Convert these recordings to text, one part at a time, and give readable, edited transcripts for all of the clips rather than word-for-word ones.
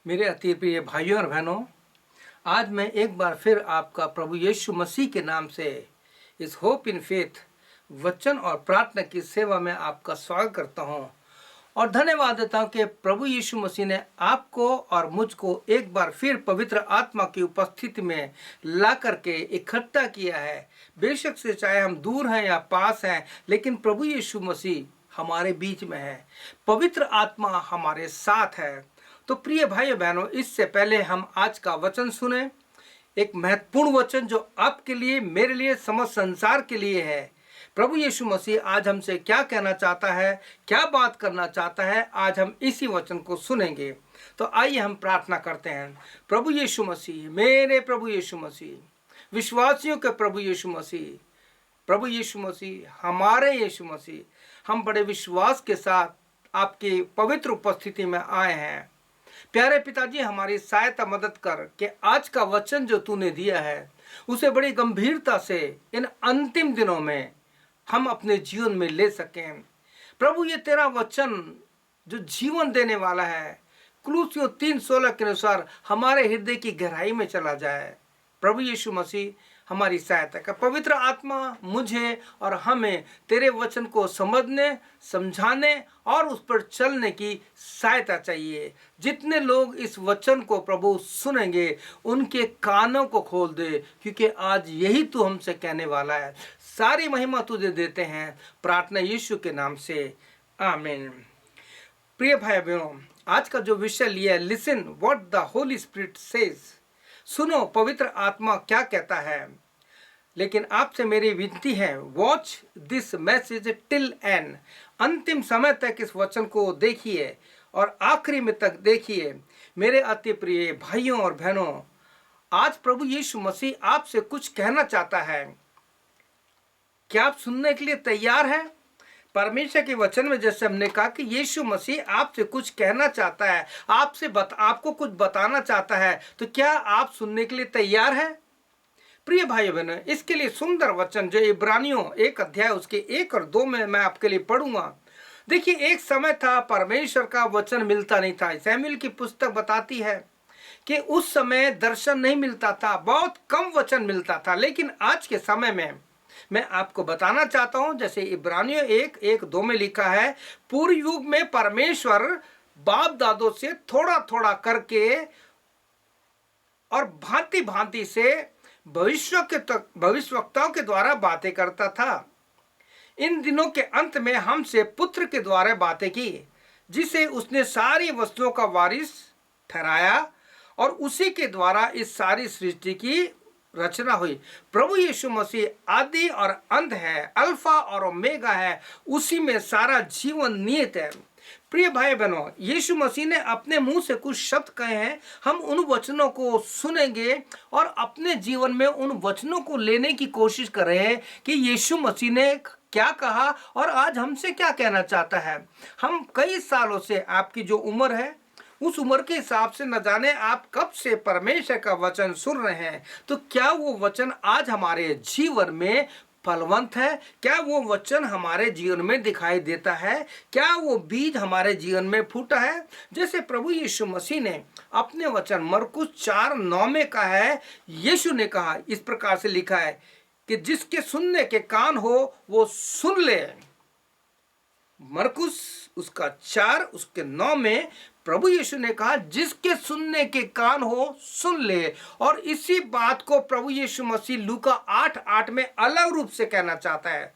मेरे अति प्रिय भाइयों और बहनों, आज मैं एक बार फिर आपका प्रभु यीशु मसीह के नाम से इस होप इन फेथ वचन और प्रार्थना की सेवा में आपका स्वागत करता हूं और धन्यवाद देता हूं कि प्रभु यीशु मसीह ने आपको और मुझको एक बार फिर पवित्र आत्मा की उपस्थिति में ला करके इकट्ठा किया है। बेशक से चाहे हम दूर हैं या पास हैं, लेकिन प्रभु यीशु मसीह हमारे बीच में है, पवित्र आत्मा हमारे साथ है। तो प्रिय भाइयों बहनों, इससे पहले हम आज का वचन सुने, एक महत्वपूर्ण वचन जो आपके लिए, मेरे लिए, समस्त संसार के लिए है। प्रभु यीशु मसीह आज हमसे क्या कहना चाहता है, क्या बात करना चाहता है, आज हम इसी वचन को सुनेंगे। तो आइए हम प्रार्थना करते हैं। प्रभु यीशु मसीह, मेरे प्रभु यीशु मसीह, विश्वासियों के प्रभु यीशु मसीह, प्रभु यीशु मसीह, हमारे यीशु मसीह, हम बड़े विश्वास के साथ आपकी पवित्र उपस्थिति में आए हैं। प्यारे पिताजी, हमारी सहायता मदद कर कि आज का वचन जो तूने दिया है उसे बड़ी गंभीरता से इन अंतिम दिनों में हम अपने जीवन में ले सकें। प्रभु, ये तेरा वचन जो जीवन देने वाला है, कुलुस्सियों 3:16 के अनुसार हमारे हृदय की गहराई में चला जाए। प्रभु यीशु मसीह, हमारी सहायता कर। पवित्र आत्मा मुझे और हमें तेरे वचन को समझने, समझाने और उस पर चलने की सहायता चाहिए। जितने लोग इस वचन को प्रभु सुनेंगे, उनके कानों को खोल दे, क्योंकि आज यही तू हमसे कहने वाला है। सारी महिमा तुझे देते हैं, प्रार्थना यीशु के नाम से, आमीन। प्रिय भाई बहनों, आज का जो विषय लिया है, listen what the Holi spirit says, सुनो पवित्र आत्मा क्या कहता है। लेकिन आपसे मेरी विनती है, watch this message till and, अंतिम समय तक इस वचन को देखिए और आखिरी में तक देखिए। मेरे अति प्रिय भाइयों और बहनों, आज प्रभु यीशु मसीह आपसे कुछ कहना चाहता है। क्या आप सुनने के लिए तैयार हैं? परमेश्वर के वचन में जैसे हमने कहा कि यीशु मसीह आपसे कुछ कहना चाहता है, आपको कुछ बताना चाहता है, तो क्या आप सुनने के लिए तैयार हैं? प्रिय भाई बहनों, इसके लिए सुंदर वचन जो इब्रानियों 1 अध्याय उसके 1 और 2 में मैं आपके लिए पढ़ूंगा। देखिए, एक समय था परमेश्वर का वचन मिलता नहीं था। शमूएल की पुस्तक बताती है कि उस समय दर्शन नहीं मिलता था, बहुत कम वचन मिलता था। लेकिन आज के समय में मैं आपको बताना चाहता हूं, जैसे इब्रानियों 1:1-2 में लिखा है, पूर्व युग में परमेश्वर बाप दादों से थोड़ा थोड़ा करके और भांति भांति से भविष्यवक्ताओं के द्वारा बातें करता था। इन दिनों के अंत में हमसे पुत्र के द्वारा बातें की, जिसे उसने सारी वस्तुओं का वारिस ठहराया और उसी के द्वारा इस सारी सृष्टि की रचना हुई। प्रभु यीशु मसीह आदि और अंत है, अल्फा और ओमेगा है, उसी में सारा जीवन निहित है। प्रिय भाई बहनों, यीशु मसीह ने अपने मुंह से कुछ शब्द कहे हैं, हम उन वचनों को सुनेंगे और अपने जीवन में उन वचनों को लेने की कोशिश कर रहे हैं कि यीशु मसीह ने क्या कहा और आज हमसे क्या कहना चाहता है। हम कई सालों से, आपकी जो उम्र है उस उम्र के हिसाब से, न जाने आप कब से परमेश्वर का वचन सुन रहे हैं, तो क्या वो वचन आज हमारे जीवन में फलवंत है? क्या वो वचन हमारे जीवन में दिखाई देता है? क्या वो बीज हमारे जीवन में फूटा है? जैसे प्रभु यीशु मसीह ने अपने वचन मरकुस 4:9 में कहा है, यीशु ने कहा, इस प्रकार से लिखा है कि जिसके सुनने के कान हो वो सुन ले। मरकुस उसका 4 उसके 9 में प्रभु यीशु ने कहा, जिसके सुनने के कान हो सुन ले। और इसी बात को प्रभु यीशु मसीह लूका 8:8 में अलग रूप से कहना चाहता है।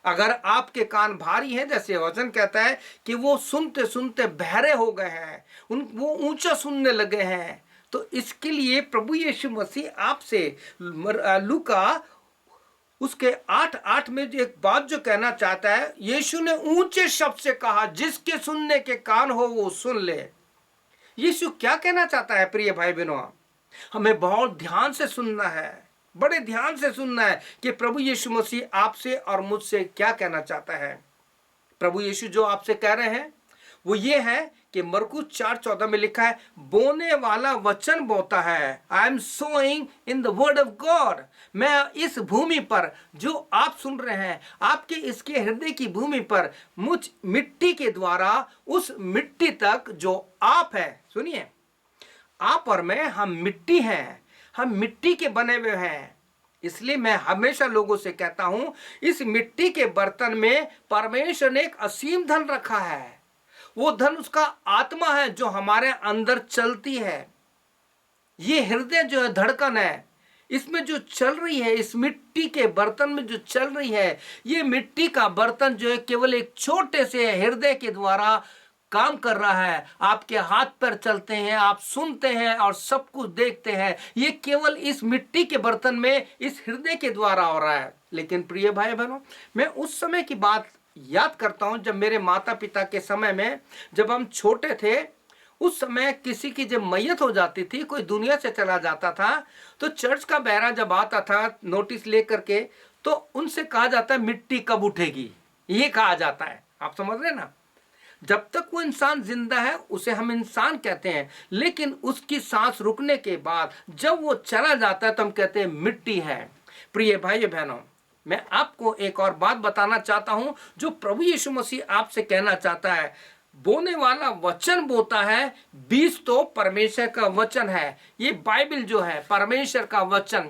अगर आपके कान भारी हैं, जैसे वचन कहता है कि वो सुनते सुनते बहरे हो गए हैं, वो ऊंचा सुनने लगे हैं, तो इसके लिए प्रभु यीशु मसीह आपसे लूका उसके 8:8 में एक बात जो कहना चाहता है, यीशु ने ऊंचे शब्द से कहा, जिसके सुनने के कान हो वो सुन ले। यीशु क्या कहना चाहता है? प्रिय भाई बहनों, हमें बहुत ध्यान से सुनना है, बड़े ध्यान से सुनना है कि प्रभु यीशु मसीह आपसे और मुझसे क्या कहना चाहता है। प्रभु यीशु जो आपसे कह रहे हैं वो ये है कि मरकुस 4:14 में लिखा है, बोने वाला वचन बोता है, I am sowing in the word of God. मैं इस भूमि पर जो आप सुन रहे हैं, आपके इसके हृदय की भूमि पर मुझ मिट्टी के द्वारा उस मिट्टी तक जो आप है, सुनिए, आप और मैं, हम मिट्टी हैं, हम मिट्टी के बने हुए हैं। इसलिए मैं हमेशा लोगों से कहता हूं, इस मिट्टी के बर्तन में परमेश्वर ने एक असीम धन रखा है। वो धन उसका आत्मा है जो हमारे अंदर चलती है। ये हृदय जो है, धड़कन है, इसमें जो चल रही है, इस मिट्टी के बर्तन में जो चल रही है, ये मिट्टी का बर्तन जो है केवल एक छोटे से हृदय के द्वारा काम कर रहा है। आपके हाथ पैर चलते हैं, आप सुनते हैं और सब कुछ देखते हैं, ये केवल इस मिट्टी के बर्तन में, इस हृदय के द्वारा हो रहा है। लेकिन प्रिय भाई बहनों, मैं उस समय की बात याद करता हूं जब मेरे माता पिता के समय में, जब हम छोटे थे, उस समय किसी की जब मैयत हो जाती थी, कोई दुनिया से चला जाता था, तो चर्च का बहरा जब आता था नोटिस लेकर के, तो उनसे कहा जाता है मिट्टी कब उठेगी, ये कहा जाता है। आप समझ रहे ना? जब तक वो इंसान जिंदा है उसे हम इंसान कहते हैं, लेकिन उसकी सांस रुकने के बाद जब वो चला जाता है तो हम कहते हैं मिट्टी है। प्रिय भाई बहनों, मैं आपको एक और बात बताना चाहता हूं जो प्रभु यीशु मसीह आपसे कहना चाहता है। बोने वाला वचन बोता है, बीज तो परमेश्वर का वचन है। ये बाइबल जो है परमेश्वर का वचन,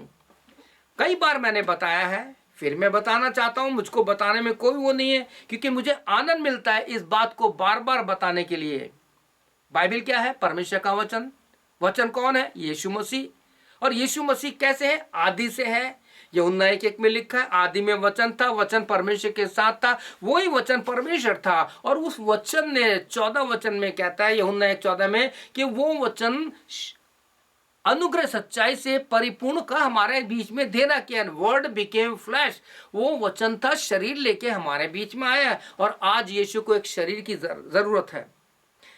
कई बार मैंने बताया है, फिर मैं बताना चाहता हूं। मुझको बताने में कोई वो नहीं है, क्योंकि मुझे आनंद मिलता है इस बात को बार बार बताने के लिए। बाइबल क्या है? परमेश्वर का वचन। वचन कौन है? यीशु मसीह। और यीशु मसीह कैसे है? आदि से है। यूहन्ना 1:1 में लिखा है, आदि में वचन था, वचन परमेश्वर के साथ था, वही वचन परमेश्वर था। और उस वचन ने 14 वचन में कहता है, यूहन्ना 1:14 में, कि वो वचन अनुग्रह सच्चाई से परिपूर्ण का हमारे बीच में देना किया। वर्ड बिकेम फ्लैश, वो वचन था, शरीर लेके हमारे बीच में आया। और आज यीशु को एक शरीर की जरूरत है।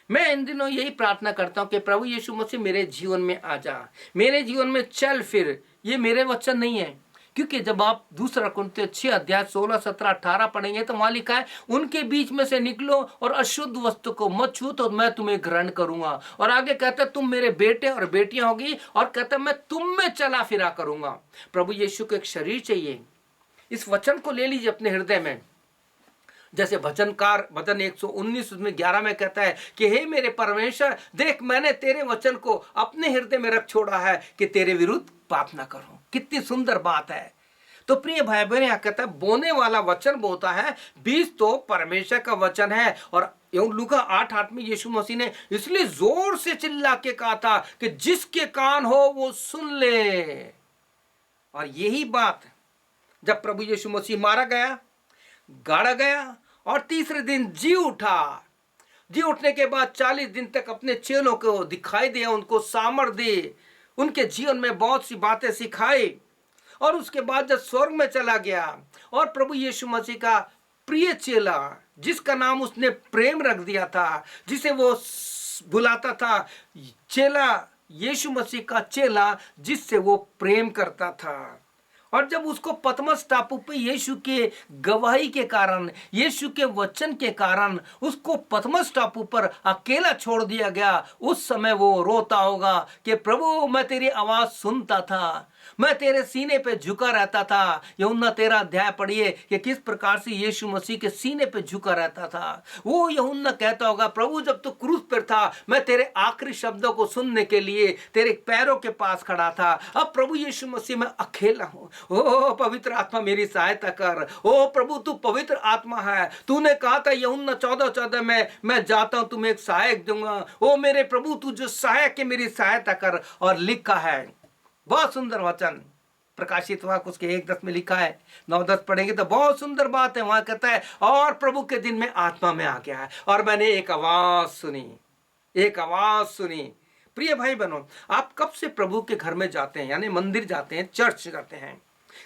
मैं इन दिनों यही प्रार्थना करता हूं कि प्रभु यीशु मसीह मेरे जीवन में आ जा, मेरे जीवन में चल फिर। ये मेरे वचन नहीं है, क्योंकि जब आप 2 कुरिन्थियों 6 16 17 18 पढ़ेंगे तो वहां लिखा है, उनके बीच में से निकलो और अशुद्ध वस्तु को मत छू तो मैं तुम्हें ग्रहण करूंगा। और आगे कहता है, तुम मेरे बेटे और बेटियां होगी, और कहता है मैं तुम में चला फिरा करूंगा। प्रभु यीशु को एक शरीर चाहिए। इस वचन को ले लीजिए अपने हृदय में। जैसे भजनकार भजन 119 उसमें 11 में कहता है कि हे मेरे परमेश्वर, देख मैंने तेरे वचन को अपने हृदय में रख छोड़ा है कि तेरे विरुद्ध पाप ना करूं। कितनी सुंदर बात है। तो प्रिय भाई बहन, यहां कहता है बोने वाला वचन बोता है, बीज तो परमेश्वर का वचन है। और लूका 8:8 में यीशु मसीह ने इसलिए जोर से चिल्ला के कहा था कि जिसके कान हो वो सुन ले। और यही बात जब प्रभु यीशु मसीह मारा गया, गाड़ा गया और तीसरे दिन जी उठा, जी उठने के बाद 40 दिन तक अपने चेलों को दिखाई दिया, उनको सामर्थ दी, उनके जीवन में बहुत सी बातें सिखाई। और उसके बाद जब स्वर्ग में चला गया और प्रभु यीशु मसीह का प्रिय चेला, जिसका नाम उसने प्रेम रख दिया था, जिसे वो बुलाता था चेला, यीशु मसीह का चेला, जिससे वो प्रेम करता था। और जब उसको पतमस टापू पे यीशु के गवाही के कारण, यीशु के वचन के कारण उसको पतमस टापू पर अकेला छोड़ दिया गया, उस समय वो रोता होगा कि प्रभु मैं तेरी आवाज सुनता था, मैं तेरे सीने पे झुका रहता था। यूहन्ना 13 अध्याय पढ़िए कि किस प्रकार से यीशु मसीह के सीने पे झुका रहता था। वो यूहन्ना कहता होगा, प्रभु जब तू क्रूस पर था मैं तेरे आखिरी शब्दों को सुनने के लिए तेरे पैरों के पास खड़ा था। अब प्रभु यीशु मसीह मैं अकेला हूं। ओ पवित्र आत्मा मेरी सहायता कर। ओ प्रभु तू पवित्र आत्मा है, तूने कहा था यूहन्ना 14:14 में, मैं जाता हूं तुम्हें एक सहायक दूंगा। ओ मेरे प्रभु तू जो सहायक है मेरी सहायता कर। और लिखा है, बहुत सुंदर वचन, प्रकाशित वाक्य उसके 1:10 में लिखा है, 9-10 पढ़ेंगे तो बहुत सुंदर बात है। वहां कहता है, और प्रभु के दिन में आत्मा में आ गया है और मैंने एक आवाज सुनी, एक आवाज सुनी। प्रिय भाई बहनों, आप कब से प्रभु के घर में जाते हैं, यानी मंदिर जाते हैं, चर्च जाते हैं,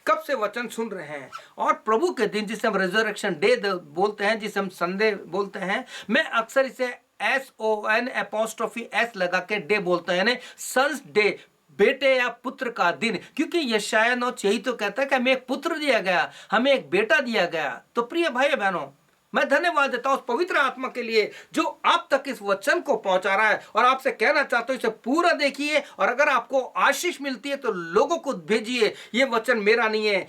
कब से वचन सुन रहे हैं? और प्रभु के दिन जिसे हम रिजरेक्शन डे बोलते हैं, जिसे हम संडे बोलते हैं, मैं अक्सर इसे SON लगा के डे बोलते हैं, यानी सन्स डे, बेटे या पुत्र का दिन। क्योंकि यशायाह 9 यही तो कहता है कि हमें एक पुत्र दिया गया, हमें एक बेटा दिया गया। तो प्रिय भाई बहनों, मैं धन्यवाद देता हूं उस पवित्र आत्मा के लिए जो आप तक इस वचन को पहुंचा रहा है। और आपसे कहना चाहता हूं इसे पूरा देखिए, और अगर आपको आशीष मिलती है तो लोगों को भेजिए। ये वचन मेरा नहीं है,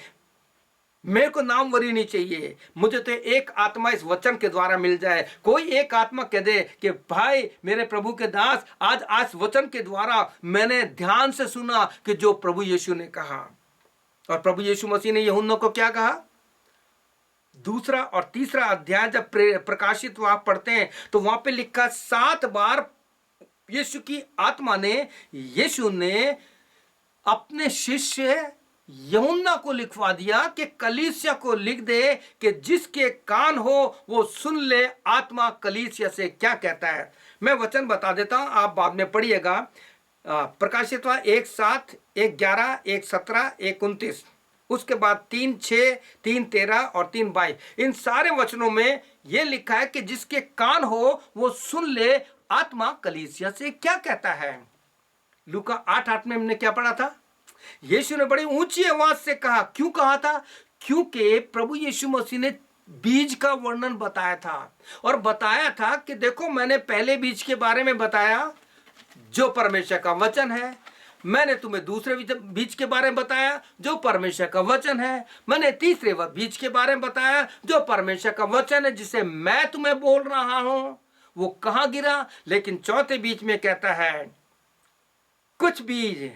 मेरे को नामवरी नहीं चाहिए, मुझे तो एक आत्मा इस वचन के द्वारा मिल जाए। कोई एक आत्मा कह दे कि भाई मेरे प्रभु के दास, आज वचन के द्वारा मैंने ध्यान से सुना कि जो प्रभु यीशु ने कहा। और प्रभु यीशु मसीह ने यूहन्ना को क्या कहा? दूसरा और तीसरा अध्याय जब प्रकाशित वहां पढ़ते हैं तो वहां पे लिखा 7 बार यीशु की आत्मा ने, यीशु ने अपने शिष्य यूहन्ना को लिखवा दिया कि कलीसिया को लिख दे कि जिसके कान हो वो सुन ले आत्मा कलीसिया से क्या कहता है। मैं वचन बता देता हूं, आप बाद में पढ़िएगा। प्रकाशित 1:7, 1:11, 1:17, 1:29, उसके बाद 3:6, 3:13 और 3:22। इन सारे वचनों में यह लिखा है कि जिसके कान हो वो सुन ले आत्मा कलीसिया से क्या कहता है। लूका 8:8 में हमने क्या पढ़ा था? यीशु ने बड़ी ऊंची आवाज से कहा। क्यों कहा था? क्योंकि प्रभु यीशु मसीह ने बीज का वर्णन बताया था और बताया था कि देखो मैंने पहले बीज के बारे में बताया जो परमेश्वर का वचन है, मैंने तुम्हें दूसरे बीज के बारे में बताया जो परमेश्वर का वचन है, मैंने तीसरे बीज के बारे में बताया जो परमेश्वर का वचन है जिसे मैं तुम्हें बोल रहा हूं। वो कहां गिरा? लेकिन चौथे बीज में कहता है कुछ बीज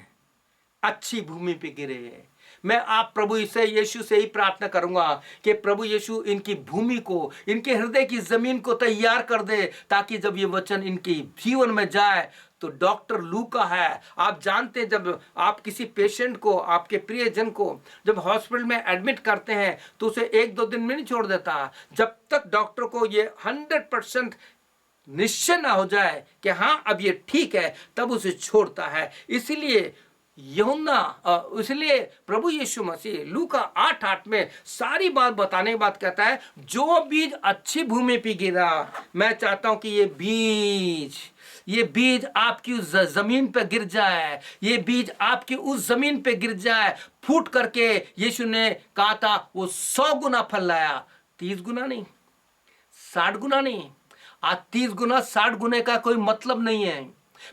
अच्छी भूमि पे गिरे। मैं आप प्रभु यीशु से ही प्रार्थना करूंगा कि प्रभु यीशु इनकी भूमि को, इनके हृदय की जमीन को तैयार कर दे, ताकि जब ये वचन इनके जीवन में जाए तो डॉक्टर लूका है, आप जानते हैं जब आप किसी पेशेंट को, आपके प्रियजन को जब हॉस्पिटल में एडमिट करते हैं तो उसे 1-2 दिन में नहीं छोड़ देता, जब तक डॉक्टर को ये 100% निश्चय ना हो जाए कि हाँ अब ये ठीक है, तब उसे छोड़ता है। इसलिए इसलिए प्रभु यीशु मसीह लूका 8:8 में सारी बात बताने के बाद कहता है जो बीज अच्छी भूमि पे गिरा। मैं चाहता हूं कि ये बीज आपकी उस जमीन पे गिर जाए, ये बीज आपकी उस जमीन पे गिर जाए, फूट करके यीशु ने कहा था वो 100 गुना फल लाया, 30 गुना नहीं, 60 गुना नहीं। आज 30 गुना 60 गुने का कोई मतलब नहीं है।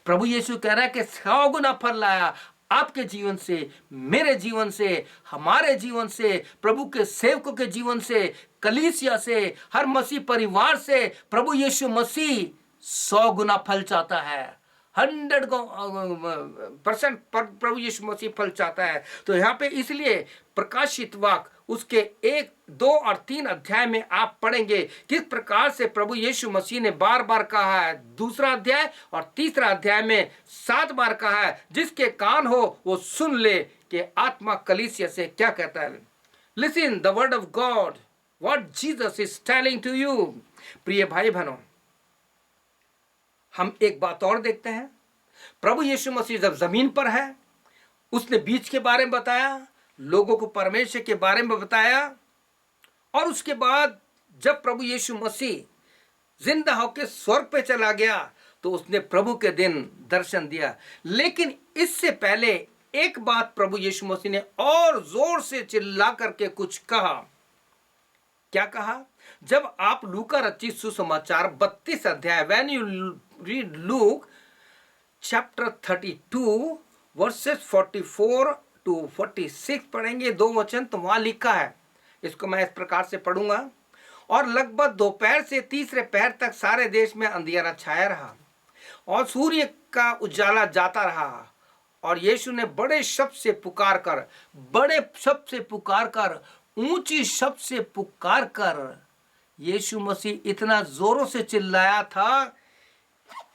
प्रभु यीशु कह रहा है कि 100 गुना फल लाया आपके जीवन से, मेरे जीवन से, हमारे जीवन से, प्रभु के सेवकों के जीवन से, कलीसिया से, हर मसीह परिवार से प्रभु यीशु मसीह 100 गुना फल चाहता है। 100% प्रभु यीशु मसीह फल चाहता है। तो यहाँ पे इसलिए प्रकाशित वाक्य उसके 1, 2 और 3 अध्याय में आप पढ़ेंगे किस प्रकार से प्रभु यीशु मसीह ने बार बार कहा है। दूसरा अध्याय और तीसरा अध्याय में 7 बार कहा है जिसके कान हो वो सुन ले कि आत्मा कलीसिया से क्या कहता है। Listen the word of God, what Jesus is telling to you. प्रिय भाई बहनों, हम एक बात और देखते हैं। प्रभु यीशु मसीह जब जमीन पर है, उसने बीज के बारे में बताया, लोगों को परमेश्वर के बारे में बताया, और उसके बाद जब प्रभु यीशु मसीह जिंदा होकर स्वर्ग पे चला गया तो उसने प्रभु के दिन दर्शन दिया। लेकिन इससे पहले एक बात प्रभु यीशु मसीह ने और जोर से चिल्ला करके कुछ कहा। क्या कहा? जब आप लूका रचित सुसमाचार 32 अध्याय, when you read Luke chapter 32 versus 44 to 46 पढ़ेंगे, 2 वचन, तो वहां लिखा है, इसको मैं इस प्रकार से पढ़ूंगा। और लगभग दोपहर से तीसरे पहर तक सारे देश में अंधियारा छाया रहा और सूर्य का उजाला जाता रहा, और यीशु ने बड़े शब्द से पुकार कर ऊंची शब्द से पुकार कर यीशु मसीह इतना जोरों से चिल्लाया था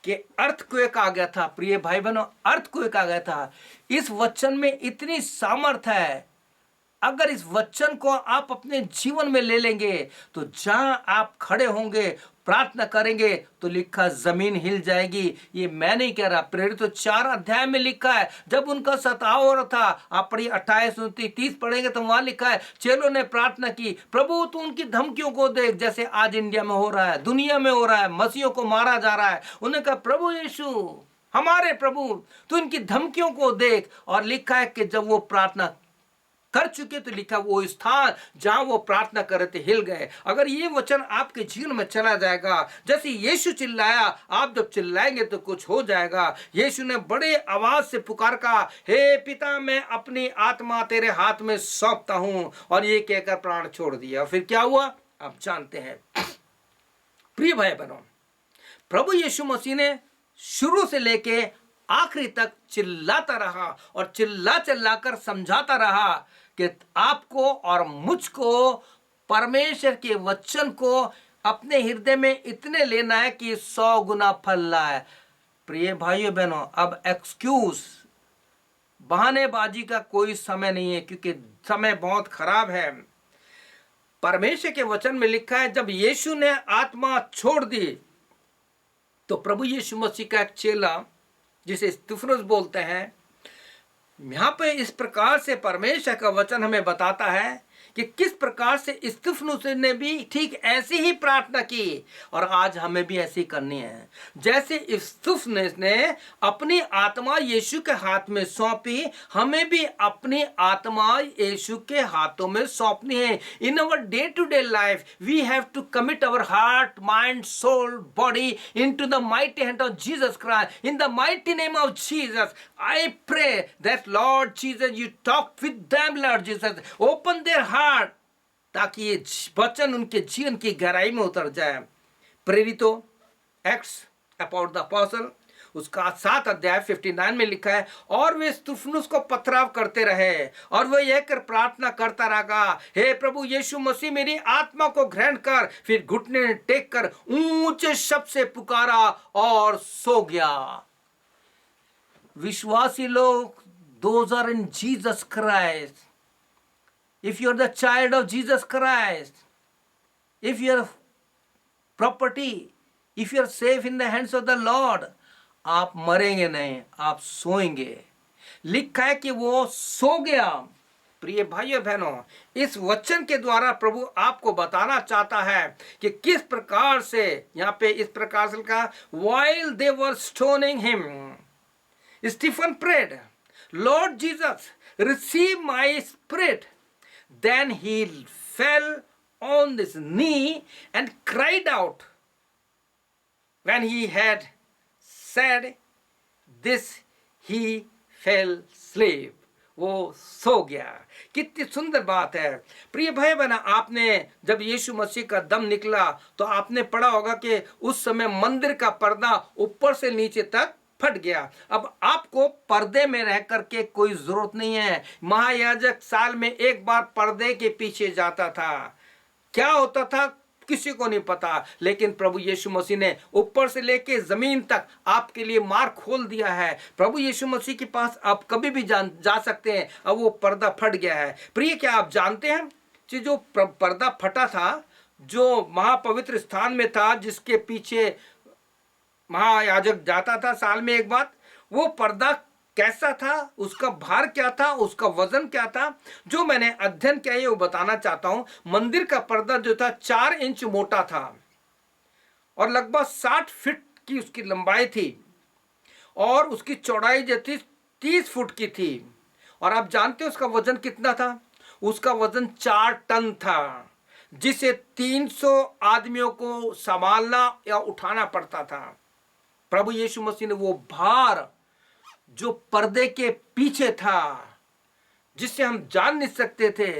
कि अर्थक्वेक आ गया था। प्रिय भाई बहनों, अर्थक्वेक आ गया था। इस वचन में इतनी सामर्थ है, अगर इस वचन को आप अपने जीवन में ले लेंगे तो जहां आप खड़े होंगे, प्रार्थना करेंगे, तो लिखा जमीन हिल जाएगी। ये मैं नहीं कह रहा, प्रेरित 4 अध्याय में लिखा है जब उनका सताव हो रहा था। आप पढ़िए 28, 29, 30 पढ़ेंगे तो वहां लिखा है चेलों ने प्रार्थना की, प्रभु तू उनकी धमकियों को देख, जैसे आज इंडिया में हो रहा है, दुनिया में हो रहा है, मसीहों को मारा जा रहा है। उन्होंने कहा प्रभु यीशु, हमारे प्रभु, तू इनकी धमकियों को देख। और लिखा है कि जब वो प्रार्थना कर चुके, तो लिखा वो स्थान जहां वो प्रार्थना कर रहे थे हिल गए। अगर ये वचन आपके जीवन में चला जाएगा, जैसे यीशु चिल्लाया, आप जब चिल्लाएंगे तो कुछ हो जाएगा। यीशु ने बड़े आवाज से पुकार कहा, हे पिता, मैं अपनी आत्मा तेरे हाथ में सौंपता हूं, और ये कहकर प्राण छोड़ दिया। फिर क्या हुआ आप जानते हैं। प्रिय भाई बहनों, प्रभु यीशु मसीह ने शुरू से लेके आखिरी तक चिल्लाता रहा और चिल्ला चिल्लाकर समझाता रहा कि आपको और मुझको परमेश्वर के वचन को अपने हृदय में इतने लेना है कि 100 गुना फल लाए। प्रिय भाइयों बहनों, अब एक्सक्यूज, बहानेबाजी का कोई समय नहीं है, क्योंकि समय बहुत खराब है। परमेश्वर के वचन में लिखा है, जब यीशु ने आत्मा छोड़ दी तो प्रभु यीशु मसीह का एक चेला, जिसे स्तिफनुस बोलते हैं, यहां पे इस प्रकार से परमेश्वर का वचन हमें बताता है कि किस प्रकार से स्तिफनुस ने भी ठीक ऐसी ही प्रार्थना की, और आज हमें भी ऐसी करनी है। जैसे स्तिफनुस ने अपनी आत्मा यीशु के हाथ में सौंपी, हमें भी अपनी आत्मा यीशु के हाथों में सौंपनी है। In our day to day life we have to commit our heart, mind, soul, body into the mighty hand of Jesus Christ. In the mighty name of Jesus I pray that Lord Jesus, you talk with them, Lord Jesus, open their heart, ताकि ये वचन उनके जीवन की गहराई में उतर जाए। प्रेरितों, एक्ट्स अबाउट द अपोस्टल, उसका 7 अध्याय 59 में लिखा है, और वे स्तिफनुस को पथराव करते रहे और वह यह कर प्रार्थना करता रहा, हे प्रभु यीशु मसीह, मेरी आत्मा को ग्रहण कर। फिर घुटने टेक कर ऊंचे शब्द से पुकारा और सो गया। विश्वासी लोग, those are in Jesus Christ. If you are the child of Jesus Christ, if you are property, if you are safe in the hands of the Lord, आप मरेंगे नहीं, आप सोएंगे। लिखा है कि वो सो गया। प्रिय भाइयों बहनों, इस वचन के द्वारा प्रभु आपको बताना चाहता है कि किस प्रकार से, यहाँ पे इस प्रकार से लिखा, while they were stoning him, Stephen prayed, Lord Jesus, receive my spirit. Then he fell on his knee and cried out. When he had said this, he fell asleep. वो सो गया। कितनी सुंदर बात है। प्रिय भाई बहन, आपने जब यीशु मसीह का दम निकला तो आपने पढ़ा होगा कि उस समय मंदिर का पर्दा ऊपर से नीचे तक फट गया। अब आपको पर्दे में रह करके कोई जरूरत नहीं है। महायाजक साल में एक बार पर्दे के पीछे जाता था। क्या होता था किसी को नहीं पता, लेकिन प्रभु यीशु मसीह ने ऊपर से लेके जमीन तक आपके लिए मार्ग खोल दिया है। प्रभु यीशु मसीह के पास आप कभी भी जा सकते हैं। अब वो पर्दा फट गया है। प्रिय, क्या आप जानते हैं कि जो पर्दा फटा था, जो महापवित्र स्थान में था, जिसके पीछे महायाजक जाता था साल में एक बार, वो पर्दा कैसा था, उसका भार क्या था, उसका वजन क्या था, जो मैंने अध्ययन किया है वो बताना चाहता हूं। मंदिर का पर्दा जो था 4 इंच मोटा था और लगभग 60 फीट की उसकी लंबाई थी, और उसकी चौड़ाई जो थी 30 फुट की थी। और आप जानते हो उसका वजन कितना था? उसका वजन 4 टन था, जिसे 300 आदमियों को संभालना या उठाना पड़ता था। प्रभु यीशु मसीह ने वो भार जो पर्दे के पीछे था, जिससे हम जान नहीं सकते थे,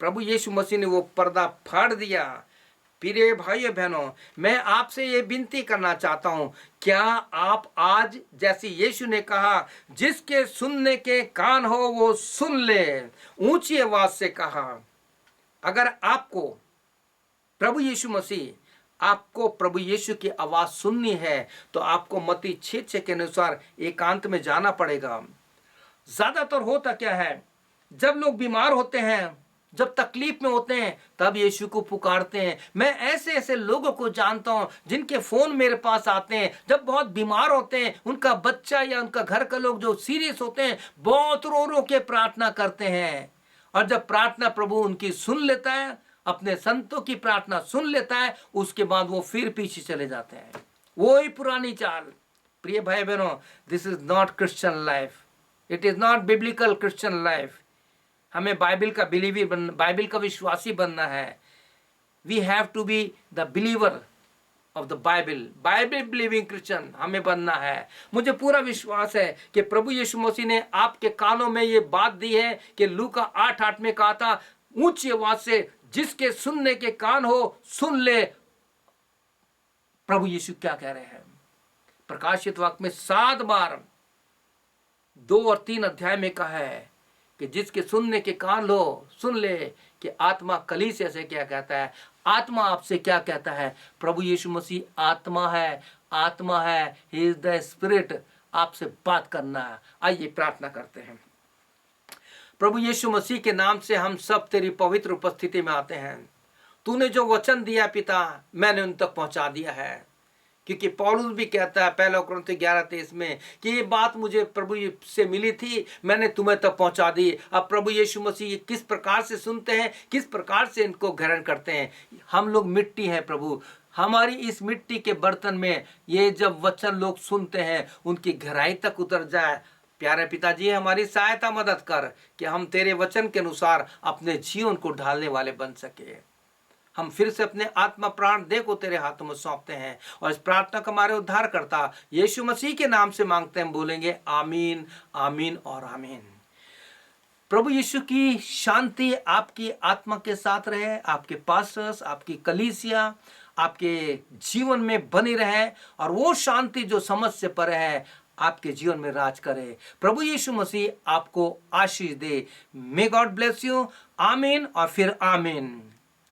प्रभु यीशु मसीह ने वो पर्दा फाड़ दिया। प्रिय भाइयों बहनों, मैं आपसे ये विनती करना चाहता हूं, क्या आप आज, जैसे यीशु ने कहा, जिसके सुनने के कान हो वो सुन ले, ऊंची आवाज से कहा। अगर आपको प्रभु यीशु मसीह, आपको प्रभु यीशु की आवाज सुननी है तो आपको मत्ती 6:6 के अनुसार एकांत में जाना पड़ेगा। ज्यादातर होता क्या है, जब लोग बीमार होते हैं, जब तकलीफ में होते हैं, तब यीशु को पुकारते हैं। मैं ऐसे ऐसे लोगों को जानता हूं जिनके फोन मेरे पास आते हैं, जब बहुत बीमार होते हैं, उनका बच्चा या उनका घर का लोग जो सीरियस होते हैं, बहुत रो रो के प्रार्थना करते हैं, और जब प्रार्थना प्रभु उनकी सुन लेता है, अपने संतों की प्रार्थना सुन लेता है, उसके बाद वो फिर पीछे चले जाते हैं, वो ही पुरानी चाल। प्रिय भाई बहनों, this is not Christian life, it is not biblical Christian life. हमें बाइबल का विश्वासी बनना है। We have to be the believer of the Bible believing Christian हमें बनना है। मुझे पूरा विश्वास है कि प्रभु यीशु मसीह ने आपके कानों में ये बात दी है कि लूका 8:8 में कहा था, ऊंची आवाज से जिसके सुनने के कान हो सुन ले। प्रभु यीशु क्या कह रहे हैं? प्रकाशित वाक्य में 7 बार 2 और 3 अध्याय में कहा है कि जिसके सुनने के कान लो सुन ले कि आत्मा कलीसिया से क्या कहता है, आत्मा आपसे क्या कहता है। प्रभु यीशु मसीह आत्मा है, आत्मा है, ही इज द स्पिरिट। आपसे बात करना है। आइए प्रार्थना करते हैं। प्रभु यीशु मसीह के नाम से हम सब तेरी पवित्र उपस्थिति में आते हैं। तूने जो वचन दिया पिता, मैंने उन तक पहुंचा दिया है। क्योंकि पौलुस भी कहता है 1 कुरिन्थियों 11:23 में कि ये बात मुझे प्रभु से मिली थी, मैंने तुम्हें तक पहुंचा दी। अब प्रभु यीशु मसीह ये किस प्रकार से सुनते हैं, किस प्रकार से इनको ग्रहण करते हैं। हम लोग मिट्टी हैं प्रभु, हमारी इस मिट्टी के बर्तन में ये जब वचन लोग सुनते हैं उनकी गहराई तक उतर जाए। प्यारे पिताजी, हमारी सहायता मदद कर कि हम तेरे वचन के अनुसार अपने जीवन को ढालने वाले बन सके। हम फिर से अपने आत्मा प्राण देह को तेरे हाथों में सौंपते हैं और इस प्रार्थना को हमारे उद्धार करता यीशु मसीह के नाम से मांगते हैं। बोलेंगे आमीन, आमीन और आमीन। प्रभु यीशु की शांति आपकी आत्मा के साथ रहे, आपके पास्टर्स, आपकी कलीसिया आपके जीवन में बनी रहे और वो शांति जो समझ से परे है आपके जीवन में राज करे। प्रभु यीशु मसीह आपको आशीष दे। May God bless you. आमीन और फिर आमीन।